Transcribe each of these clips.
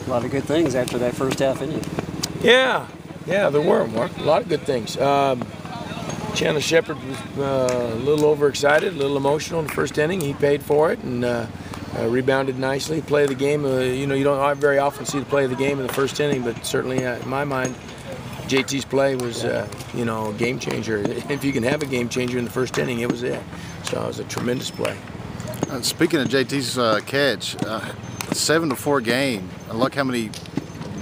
A lot of good things after that first half inning. Yeah, there were, Mark. A lot of good things. Chandler Shepard was a little overexcited, a little emotional in the first inning. He paid for it and rebounded nicely. Play of the game, you don't very often see the play of the game in the first inning, but certainly in my mind, JT's play was, a game changer. If you can have a game changer in the first inning, it was it. So it was a tremendous play. Speaking of JT's catch, 7-4 game. Look how many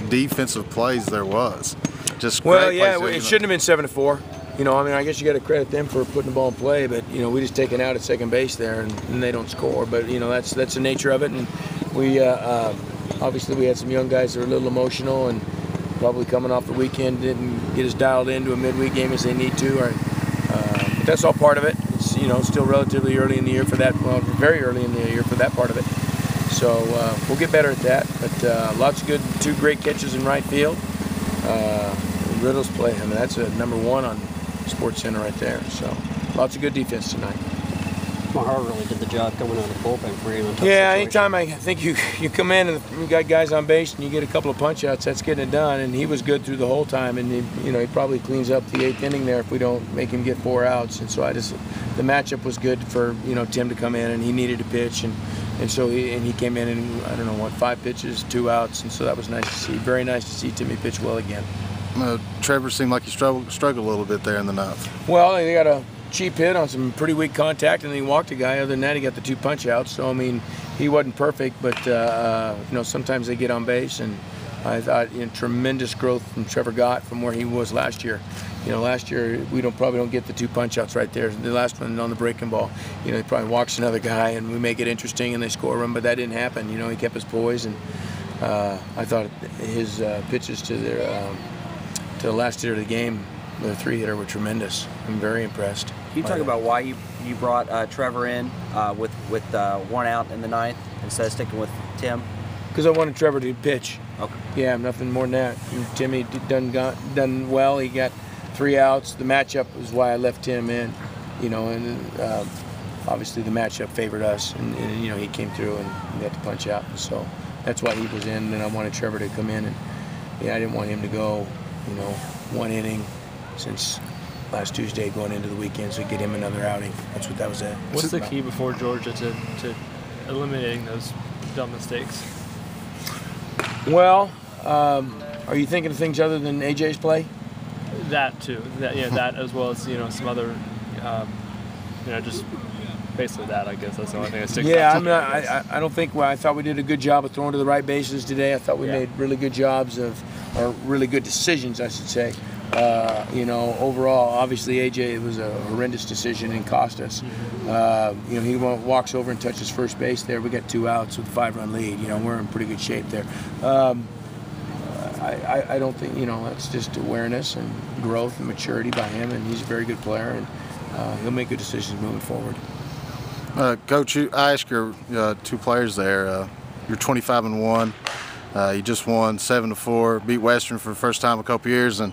defensive plays there was. Just well, great yeah, plays. it shouldn't have been 7-4. I guess you got to credit them for putting the ball in play, but we just taken out at second base there, and they don't score. But that's the nature of it, and we obviously we had some young guys that were a little emotional and probably coming off the weekend didn't get as dialed into a midweek game as they need to. But that's all part of it. It's still relatively early in the year for that. Well, very early in the year for that part of it. So we'll get better at that. But lots of good, 2 great catches in right field. Riddle's play. That's a #1 on Sports Center right there. So lots of good defense tonight. Mahar really did the job coming out of the bullpen for you. Yeah, anytime I think you come in and you got guys on base and you get a couple of punch outs, that's getting it done. And he was good through the whole time. And he probably cleans up the 8th inning there if we don't make him get 4 outs. And so the matchup was good for Tim to come in, and he needed to pitch, and so he came in and I don't know what, 5 pitches, 2 outs, and so that was nice to see. Very nice to see Timmy pitch well again. Trevor seemed like he struggled a little bit there in the 9th. Well, they got a cheap hit on some pretty weak contact, and then he walked a guy. Other than that, he got the 2 punch outs. So he wasn't perfect, but sometimes they get on base, and I thought tremendous growth from Trevor Gott from where he was last year. Last year we probably don't get the 2 punch outs right there. The last one on the breaking ball, he probably walks another guy, and we make it interesting, and they score a run. But that didn't happen. He kept his poise, and I thought his pitches to the last hitter of the game, the 3-hitter, were tremendous. I'm very impressed. Can you talk about why you brought Trevor in with 1 out in the 9th instead of sticking with Tim? Because I wanted Trevor to pitch. Okay. Yeah, nothing more than that. And Timmy done well. He got 3 outs. The matchup is why I left Tim in. And obviously the matchup favored us, and he came through and he got the punch out. And so that's why he was in, and I wanted Trevor to come in, and I didn't want him to go, 1 inning since last Tuesday going into the weekend, so get him another outing. That's what that was at. What's the key before Georgia to eliminating those dumb mistakes? Well, are you thinking of things other than AJ's play? That too. That as well as some other, just basically that. I guess that's the only thing that sticks out. Yeah, I don't think. Well, I thought we did a good job of throwing to the right bases today. I thought we made really good jobs or really good decisions, I should say. Overall, obviously AJ, was a horrendous decision and cost us. He walks over and touches first base there. We got 2 outs with a 5-run lead. We're in pretty good shape there. I don't think, that's just awareness and growth and maturity by him, and he's a very good player, and he'll make good decisions moving forward. Coach, I asked your 2 players there. You're 25-1. You just won 7-4, beat Western for the first time in a couple years, and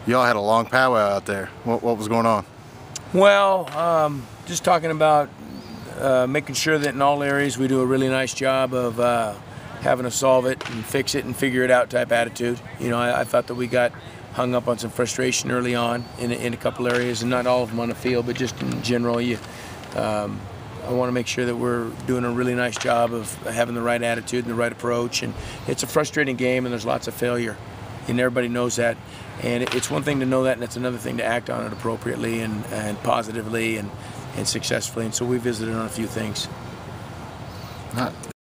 y'all had a long powwow out there. What was going on? Well, just talking about making sure that in all areas we do a really nice job of having to solve it and fix it and figure it out type attitude. I thought that we got hung up on some frustration early on in a couple areas, and not all of them on the field, but just in general. I want to make sure that we're doing a really nice job of having the right attitude and the right approach. And it's a frustrating game, and there's lots of failure, and everybody knows that. And it's one thing to know that, and it's another thing to act on it appropriately and positively and successfully. And so we visited on a few things.